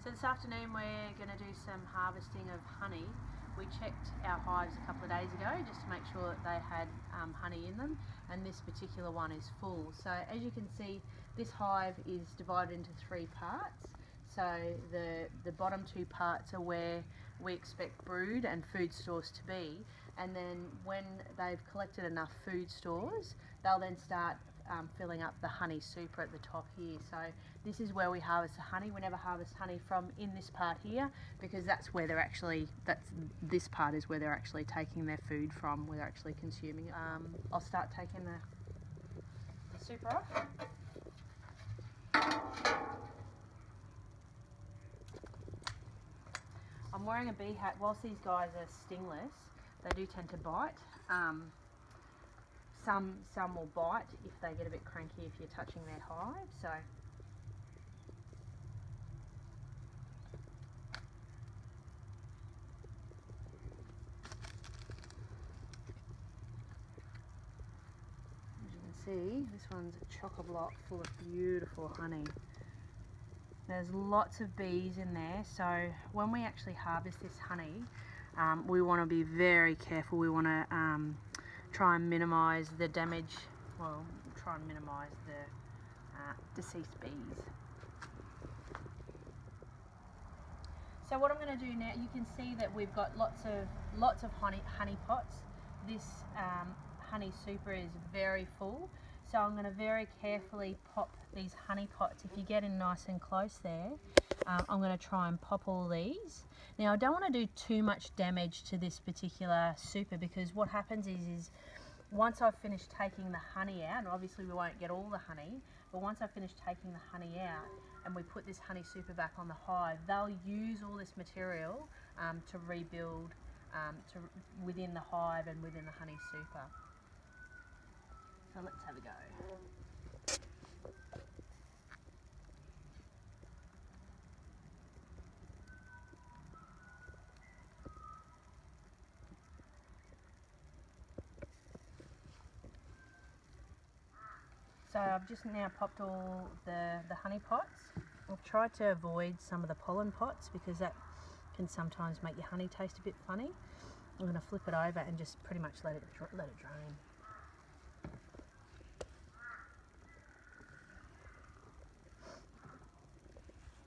So this afternoon we're going to do some harvesting of honey. We checked our hives a couple of days ago just to make sure that they had honey in them, and this particular one is full. So as you can see, this hive is divided into 3 parts. So the bottom 2 parts are where we expect brood and food stores to be, and then when they've collected enough food stores, they'll then start filling up the honey super at the top here. So this is where we harvest the honey. We never harvest honey from in this part here, because that's where they're actually, this part is where they're actually taking their food from, where they're actually consuming it. I'll start taking the super off. I'm wearing a bee hat. Whilst these guys are stingless, they do tend to bite. Some will bite if they get a bit cranky if you're touching their hive. So as you can see, this one's chock-a-block full of beautiful honey. There's lots of bees in there, so when we actually harvest this honey, we want to be very careful. We want to try and minimise the damage, well, try and minimise the deceased bees. So what I'm going to do now, you can see that we've got lots of honey pots. This honey super is very full, so I'm going to very carefully pop these honey pots. If you get in nice and close there, I'm going to try and pop all these. Now I don't want to do too much damage to this particular super, because what happens is once I've finished taking the honey out, and obviously we won't get all the honey, but once I've finished taking the honey out and we put this honey super back on the hive, they'll use all this material to rebuild within the hive and within the honey super. So let's have a go. So I've just now popped all the honey pots. I've tried to avoid some of the pollen pots because that can sometimes make your honey taste a bit funny. I'm going to flip it over and just pretty much let it drain.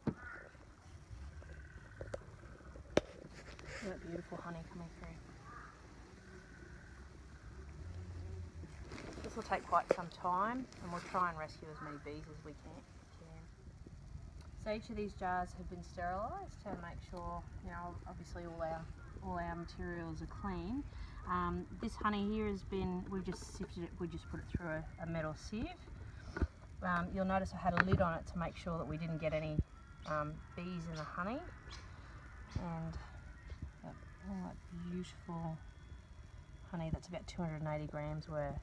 Look at that beautiful honey coming through. This will take quite some time, and we'll try and rescue as many bees as we can. So each of these jars have been sterilised to make sure, obviously all our materials are clean. This honey here has been, we've just sifted it, we just put it through a metal sieve. You'll notice I had a lid on it to make sure that we didn't get any bees in the honey. And all that beautiful honey, that's about 280 grams worth.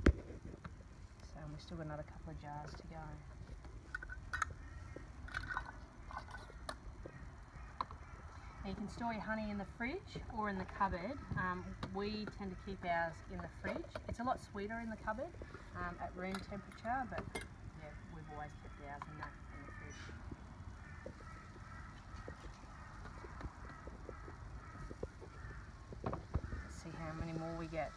So we've still got another couple of jars to go. Now you can store your honey in the fridge or in the cupboard. We tend to keep ours in the fridge. It's a lot sweeter in the cupboard at room temperature, but yeah, we've always kept ours in the fridge. Let's see how many more we get.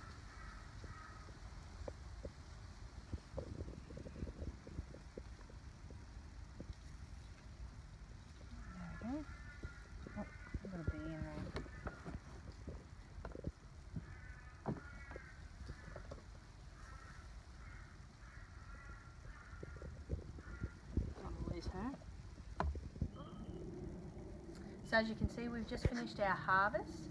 There we go. Oh, I've got a bee in there. Don't want to lose her. So as you can see, we've just finished our harvest.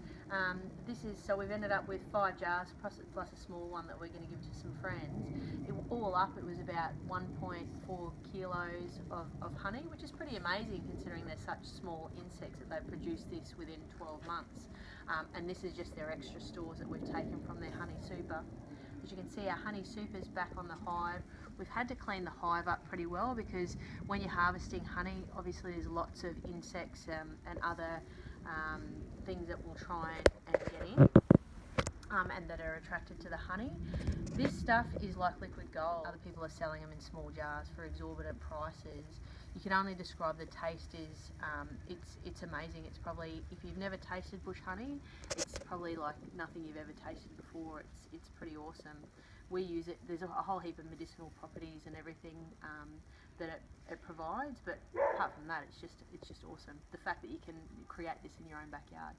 So we've ended up with 5 jars plus a small one that we're going to give to some friends. All up, it was about 1.4 kilos of honey, which is pretty amazing considering they're such small insects that they've produced this within 12 months. And this is just their extra stores that we've taken from their honey super. As you can see, our honey super's back on the hive. We've had to clean the hive up pretty well because when you're harvesting honey, obviously there's lots of insects and other things that will try and get in. and that are attracted to the honey. This stuff is like liquid gold. Other people are selling them in small jars for exorbitant prices. You can only describe the taste is, it's amazing. It's probably, if you've never tasted bush honey, it's probably like nothing you've ever tasted before. It's pretty awesome. We use it, there's a whole heap of medicinal properties and everything that it provides, but apart from that, it's just awesome. The fact that you can create this in your own backyard.